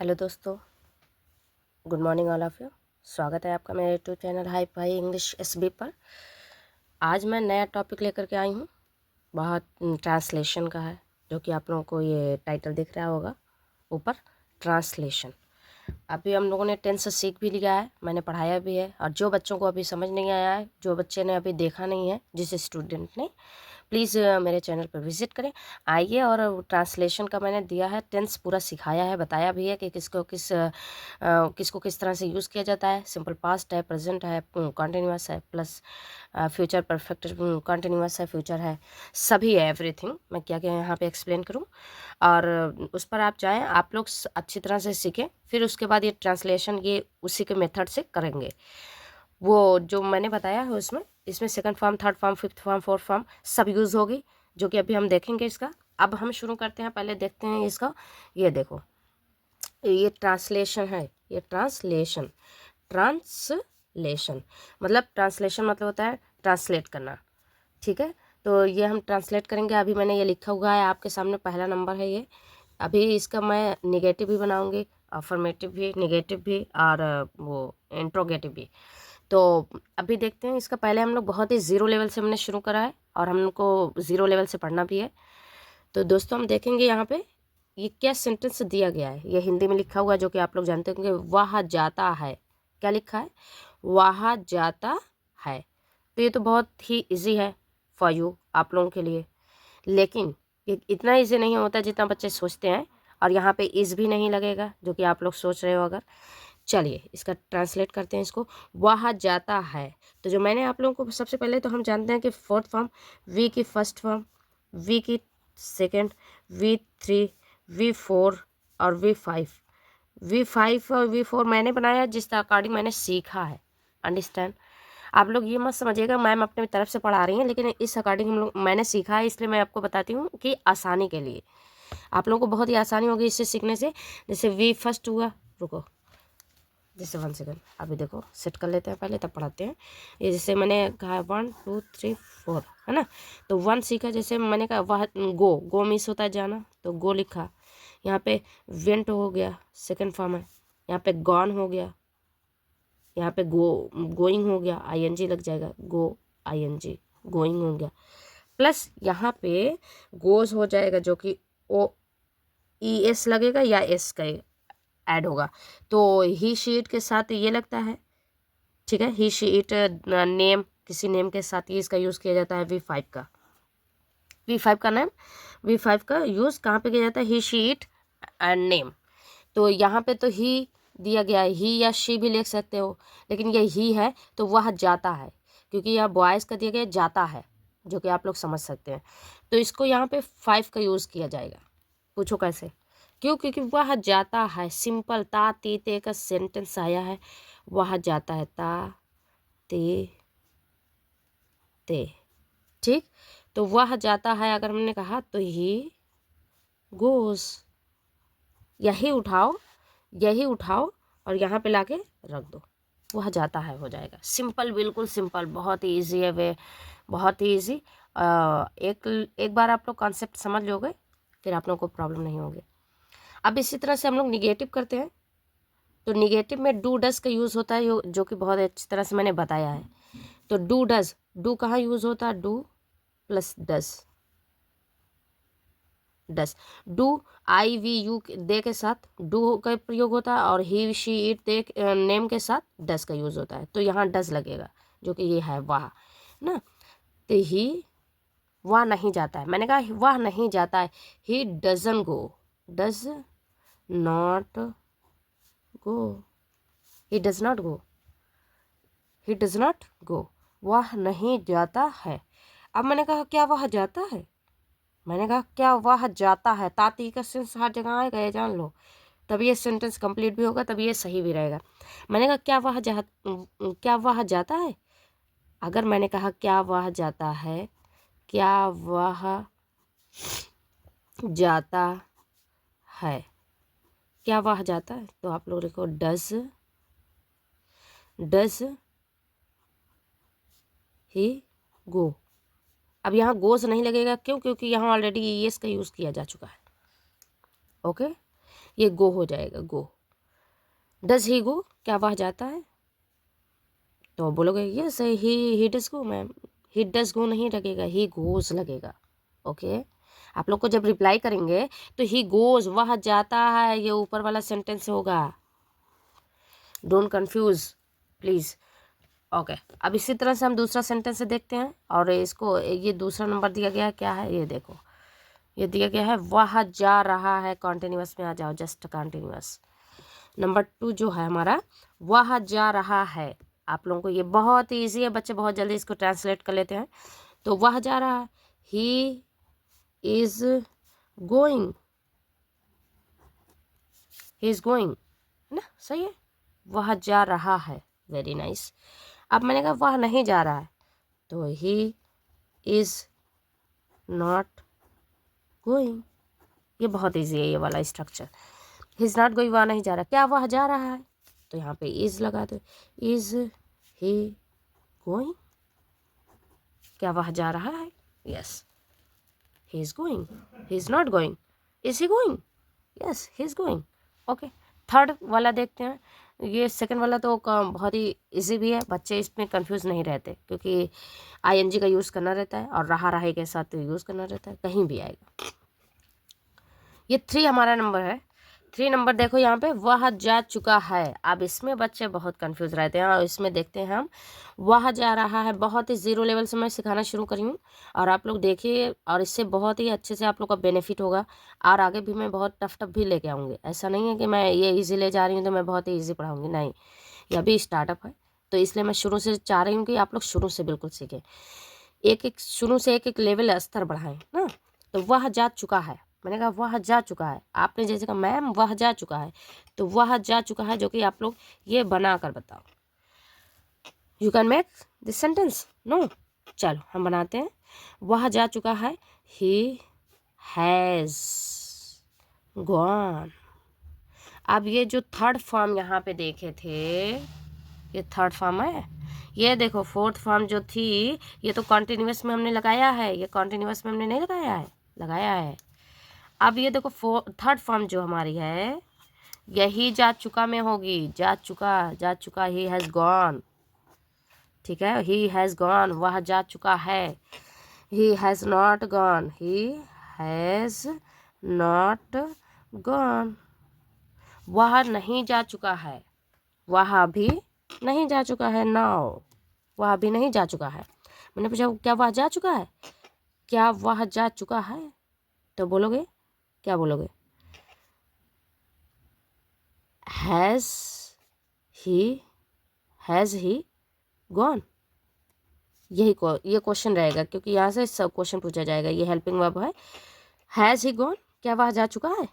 Hello दोस्तों, good morning all of you. स्वागत है आपका मेरे YouTube channel hi fi English SB पर। आज मैं नया टॉपिक लेकर के आई हूँ, बहुत ट्रांसलेशन का है, जो कि आप लोगों को ये टाइटल दिख रहा होगा ऊपर, ट्रांसलेशन। अभी हम लोगों ने टेंस सीख भी लिया है, मैंने पढ़ाया भी है, और जो बच्चों को अभी समझ नहीं आया है, जो बच्चे ने अभी देखा नहीं है, जिस स्टूडेंट ने, प्लीज़ मेरे चैनल पर विज़िट करें, आइए। और ट्रांसलेशन का मैंने दिया है, टेंस पूरा सिखाया है, बताया भी है कि किसको किस तरह से यूज़ किया जाता है। सिंपल पास्ट है, प्रेजेंट है, कॉन्टिन्यूअस है, प्लस फ्यूचर परफेक्ट कॉन्टिन्यूअस है, फ्यूचर है, सभी है, एवरीथिंग। मैं क्या क्या यहाँ पे एक्सप्लेन करूँ, और उस पर आप जाएँ, आप लोग अच्छी तरह से सीखें, फिर उसके बाद ये ट्रांसलेशन ये उसी के मेथड से करेंगे। वो जो मैंने बताया है उसमें, इसमें second form, third form, fifth form, fourth form सब यूज़ होगी, जो कि अभी हम देखेंगे इसका। अब हम शुरू करते हैं, पहले देखते हैं इसका। ये देखो, ये ट्रांसलेशन है, ये ट्रांसलेशन मतलब ट्रांसलेशन मतलब होता है ट्रांसलेट करना, ठीक है। तो ये हम ट्रांसलेट करेंगे। अभी मैंने ये लिखा हुआ है आपके सामने, पहला नंबर है ये। अभी इसका मैं निगेटिव भी बनाऊंगी, अफर्मेटिव भी, निगेटिव भी, और वो इंट्रोगेटिव भी। तो अभी देखते हैं इसका। पहले हम लोग बहुत ही ज़ीरो लेवल से हमने शुरू करा है, और हमको ज़ीरो लेवल से पढ़ना भी है। तो दोस्तों हम देखेंगे यहाँ पे ये क्या सेंटेंस दिया गया है। ये हिंदी में लिखा हुआ है, जो कि आप लोग जानते होंगे, वह जाता है। क्या लिखा है? वह जाता है। तो ये तो बहुत ही इजी है फॉर यू, आप लोगों के लिए। लेकिन ये इतना इजी नहीं होता जितना बच्चे सोचते हैं, और यहाँ पे इज भी नहीं लगेगा, जो कि आप लोग सोच रहे हो अगर। चलिए इसका ट्रांसलेट करते हैं इसको। वह जाता है, तो जो मैंने आप लोगों को, सबसे पहले तो हम जानते हैं कि फोर्थ फॉर्म, वी की फर्स्ट फॉर्म, वी की सेकंड, V3, V4 और V5। V5 और V4 मैंने बनाया, जिस अकॉर्डिंग मैंने सीखा है। अंडरस्टैंड? आप लोग ये मत समझिएगा मैम अपने तरफ से पढ़ा रही हैं, लेकिन इस अकॉर्डिंग हम लोग, मैंने सीखा है, इसलिए मैं आपको बताती हूँ कि आसानी के लिए आप लोगों को बहुत ही आसानी होगी इससे सीखने से। जैसे वी फर्स्ट हुआ, रुको, जैसे 1 सेकेंड, अभी देखो सेट कर लेते हैं पहले, तब पढ़ाते हैं। ये जैसे मैंने कहा 1 2 3 4 है ना, तो 1 सीखा। जैसे मैंने कहा वह गो मिस होता है जाना, तो गो लिखा। यहाँ पे वेंट हो गया, सेकंड फॉर्म है। यहाँ पे गॉन हो गया, यहाँ पे गोइंग हो गया, ING लग जाएगा, गो ING, गोइंग हो गया। प्लस यहाँ पे गोज हो जाएगा, जो कि OES लगेगा या एस का ऐड होगा। तो ही शीट के साथ ये लगता है, ठीक है। ही शीट नेम, किसी नेम के साथ ये इसका यूज़ किया जाता है। V5 का, V5 का नेम, V5 का यूज़ कहाँ पे किया जाता है? ही शीट एंड नेम। तो यहाँ पे तो ही दिया गया है, ही या शी भी लिख सकते हो, लेकिन ये ही है तो वह जाता है, क्योंकि यह बॉयज़ का दिया गया जाता है, जो कि आप लोग समझ सकते हैं। तो इसको यहाँ पे 5 का यूज़ किया जाएगा। पूछो कैसे? क्यों? क्योंकि वह जाता है, सिंपल ता ती ते का सेंटेंस आया है, वह जाता है, ता ते ते, ठीक। तो वह जाता है अगर हमने कहा तो ही गोस, यही उठाओ, यही उठाओ और यहाँ पे लाके रख दो, वह जाता है हो जाएगा। सिंपल, बिल्कुल सिंपल, बहुत ही ईजी है वे, बहुत ही ईजी। एक बार आप लोग कॉन्सेप्ट समझ लोगे, फिर आप लोगों को प्रॉब्लम नहीं होगी। अब इसी तरह से हम लोग निगेटिव करते हैं। तो निगेटिव में डू डज का यूज़ होता है, जो कि बहुत अच्छी तरह से मैंने बताया है। तो डू डज, डू कहाँ यूज़ होता है? Do plus does, does. Do IVU दे के साथ डू का प्रयोग होता है, और ही शी इट दे नेम के साथ डस का यूज़ होता है। तो यहाँ डस लगेगा, जो कि ये है वाह ना। तो ही, वह नहीं जाता है, मैंने कहा वह नहीं जाता है। He doesn't go, does not go, he does not go, he does not go, वह नहीं जाता है। अब मैंने कहा क्या वह जाता है? मैंने कहा क्या वह जाता है, ताती का सेंस हर जगह आएगा, ये जान लो, तब ये सेंटेंस कंप्लीट भी होगा, तब ये सही भी रहेगा। मैंने कहा क्या वह जाता है। अगर मैंने कहा क्या वह जाता है, क्या वह जाता है, क्या वह जाता है, तो आप लोग लिखो डज, डज ही गो। अब यहाँ गोज नहीं लगेगा, क्यों? क्योंकि यहाँ ऑलरेडी येस का यूज़ किया जा चुका है। ओके, ये गो हो जाएगा, गो। डज ही गो, क्या वह जाता है? तो बोलोगे yes he does go ma'am, he does go नहीं लगेगा, ही गोज लगेगा। ओके, आप लोग को जब रिप्लाई करेंगे तो ही गोज, वह जाता है, ये ऊपर वाला सेंटेंस होगा। Don't confuse please. ओके, अब इसी तरह से हम दूसरा सेंटेंस से देखते हैं। और इसको, ये दूसरा नंबर दिया गया है, क्या है ये देखो, ये दिया गया है वह जा रहा है। कॉन्टिन्यूअस में आ जाओ, जस्ट कॉन्टिन्यूअस। नंबर 2 जो है हमारा, वह जा रहा है। आप लोगों को ये बहुत ही ईजी है, बच्चे बहुत जल्दी इसको ट्रांसलेट कर लेते हैं। तो वह जा रहा है, he is going, he is going, है ना, सही है। वह जा रहा है, वेरी नाइस। अब मैंने कहा वह नहीं जा रहा है, तो ही इज नॉट गोइंग। ये बहुत ईजी है ये वाला structure. He is not going, वह नहीं जा रहा। क्या वह जा रहा है? तो यहाँ पे इज लगा दो, इज ही गोइंग, क्या वह जा रहा है? Yes, he is going. He is not going, is he going? Yes, he is going. Okay, third वाला देखते हैं। ये सेकंड वाला तो बहुत ही इजी भी है, बच्चे इसमें कंफ्यूज नहीं रहते, क्योंकि आईएनजी का यूज़ करना रहता है और रहा रहे के साथ यूज़ करना रहता है, कहीं भी आएगा। ये 3 हमारा नंबर है। 3 नंबर देखो यहाँ पे, वह जा चुका है। अब इसमें बच्चे बहुत कंफ्यूज रहते हैं, और इसमें देखते हैं हम, वह जा रहा है। बहुत ही जीरो लेवल से मैं सिखाना शुरू करी हूँ, और आप लोग देखिए, और इससे बहुत ही अच्छे से आप लोग का बेनिफिट होगा। और आगे भी मैं बहुत टफ भी लेके आऊँगी। ऐसा नहीं है कि मैं ये ईजी ले जा रही हूँ तो मैं बहुत ही ईजी पढ़ाऊँगी, नहीं, ये अभी स्टार्टअप है। तो इसलिए मैं शुरू से चाह रही हूँ कि आप लोग शुरू से बिल्कुल सीखें, एक एक शुरू से एक एक लेवल स्तर बढ़ाएं ना। तो वह जा चुका है, मैंने कहा वह जा चुका है। आपने जैसे कहा मैम वह जा चुका है, तो वह जा चुका है, जो कि आप लोग ये बना कर बताओ। You can make this sentence, no? चलो हम बनाते हैं। वह जा चुका है, ही हैज़ गॉन। अब ये जो थर्ड फॉर्म यहाँ पे देखे थे, ये थर्ड फॉर्म है। ये देखो फोर्थ फॉर्म जो थी, ये तो कॉन्टिन्यूअस में हमने लगाया है, ये कॉन्टिन्यूअस में हमने नहीं लगाया है, लगाया है। अब ये देखो थर्ड फॉर्म जो हमारी है, यही जा चुका में होगी। जा चुका, जा चुका, ही हैज़ गॉन, ठीक है, ही हैज़ गॉन, वह जा चुका है। He has not gone, he has not gone. वह नहीं जा चुका है, वह अभी नहीं जा चुका है, नाउ, वह अभी नहीं जा चुका है। मैंने पूछा क्या वह जा चुका है, क्या वह जा चुका है? तो बोलोगे, क्या बोलोगे? Has he gone? ये क्वेश्चन रहेगा, क्योंकि यहाँ से सब क्वेश्चन पूछा जाएगा। ये हेल्पिंग वर्ब है। हैज़ ही गॉन, क्या वह जा चुका है?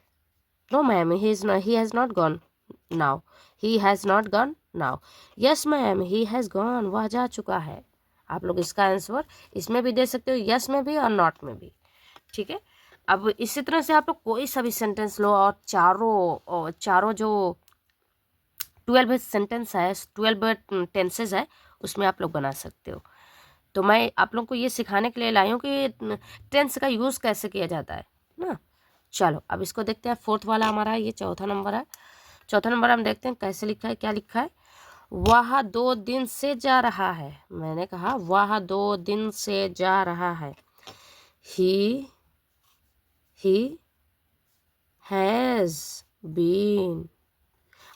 No ma'am, he has not gone now, he has not gone now. Yes ma'am, he has gone, वह जा चुका है। आप लोग इसका आंसर इसमें भी दे सकते हो, यस में भी और नॉट में भी, ठीक है। अब इसी तरह से आप लोग कोई सा भी सेंटेंस लो, और चारों जो 12 सेंटेंस है, 12 टेंसेज है, उसमें आप लोग बना सकते हो। तो मैं आप लोग को ये सिखाने के लिए लाई हूँ कि टेंस का यूज़ कैसे किया जाता है ना। चलो अब इसको देखते हैं। फोर्थ वाला हमारा ये चौथा नंबर है। चौथा नंबर हम देखते हैं कैसे लिखा है, क्या लिखा है। वह 2 दिन से जा रहा है। मैंने कहा वह 2 दिन से जा रहा है। He has been.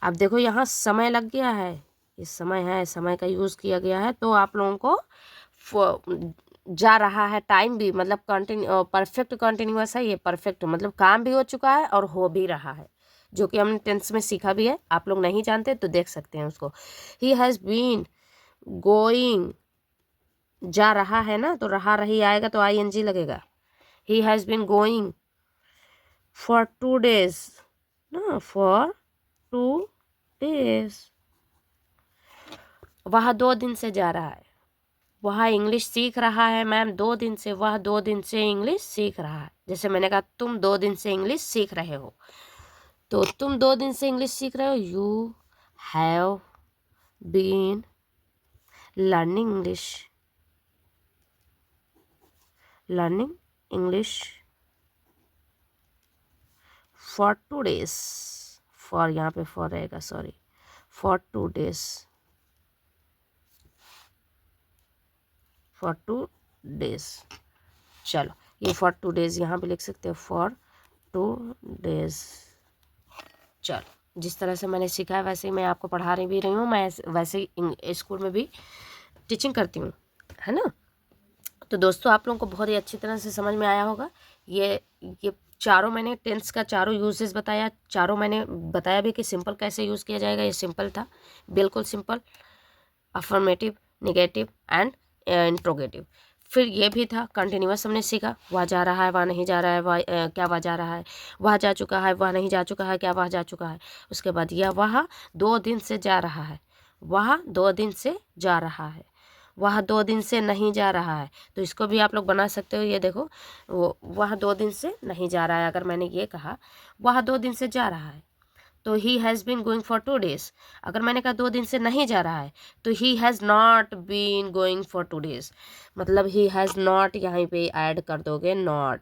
अब देखो यहाँ समय लग गया है, ये समय है, समय का यूज़ किया गया है, तो आप लोगों को जा रहा है टाइम भी, मतलब परफेक्ट कॉन्टिन्यूअस है। ये परफेक्ट मतलब काम भी हो चुका है और हो भी रहा है, जो कि हमने टेंस में सीखा भी है। आप लोग नहीं जानते तो देख सकते हैं उसको। ही हैज़ बीन गोइंग, जा रहा है ना, तो रहा रही आएगा तो आईएनजी लगेगा। He has been going for 2 days ना, फॉर 2 days। वह 2 दिन से जा रहा है, वह इंग्लिश सीख रहा है मैम 2 दिन से, वह 2 दिन से इंग्लिश सीख रहा है। जैसे मैंने कहा तुम 2 दिन से इंग्लिश सीख रहे हो, तो तुम 2 दिन से इंग्लिश सीख रहे हो। You have been learning English for 2 days। For, यहाँ पे फॉर रहेगा, sorry, for 2 days, for 2 days। चलो ये फॉर 2 days यहाँ पे लिख सकते हो, फॉर 2 days। चलो जिस तरह से मैंने सीखा है वैसे ही मैं आपको पढ़ा भी रही हूँ, मैं वैसे ही स्कूल में भी टीचिंग करती हूँ, है ना। तो दोस्तों आप लोगों को बहुत ही अच्छी तरह से समझ में आया होगा। ये चारों मैंने टेंस का चारों यूजेस बताया, चारों मैंने बताया भी कि सिंपल कैसे यूज़ किया जाएगा। ये सिंपल था, बिल्कुल simple, affirmative, negative and interrogative. फिर ये भी था कंटिन्यूअस, हमने सीखा, वह जा रहा है, वह नहीं जा रहा है, वह क्या वह जा रहा है, वह जा चुका है, वह नहीं जा चुका है, क्या वह जा चुका है। उसके बाद यह वह 2 दिन से जा रहा है, वह 2 दिन से जा रहा है, वह 2 दिन से नहीं जा रहा है। तो इसको भी आप लोग बना सकते हो। ये देखो, वह 2 दिन से नहीं जा रहा है, अगर मैंने ये कहा वह 2 दिन से जा रहा है तो he has been going for 2 days। अगर मैंने कहा 2 दिन से नहीं जा रहा है तो he has not been going for 2 days, मतलब ही हैज़ नॉट यहाँ पे ऐड कर दोगे नॉट,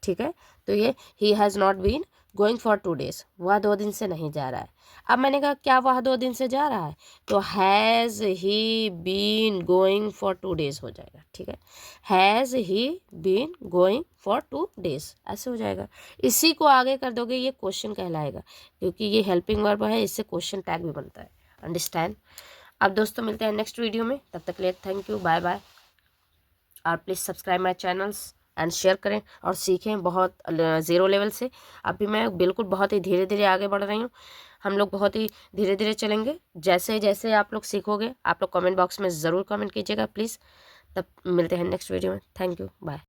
ठीक है। तो ये he has not been going for 2 days, वह 2 दिन से नहीं जा रहा है। अब मैंने कहा क्या वह 2 दिन से जा रहा है, तो has he been going for 2 days हो जाएगा, ठीक है। Has he been going for 2 days ऐसे हो जाएगा। इसी को आगे कर दोगे ये क्वेश्चन कहलाएगा, क्योंकि ये हेल्पिंग वर्ब है, इससे क्वेश्चन टैग भी बनता है। अंडरस्टैंड। अब दोस्तों मिलते हैं नेक्स्ट वीडियो में, तब तक के लिए थैंक यू, बाय बाय। और please subscribe my channels and share करें और सीखें बहुत 0 लेवल से। अभी मैं बिल्कुल बहुत ही धीरे धीरे आगे बढ़ रही हूँ, हम लोग बहुत ही धीरे धीरे चलेंगे। जैसे जैसे आप लोग सीखोगे, आप लोग कमेंट बॉक्स में ज़रूर कमेंट कीजिएगा प्लीज़। तब मिलते हैं नेक्स्ट वीडियो में, थैंक यू, बाय।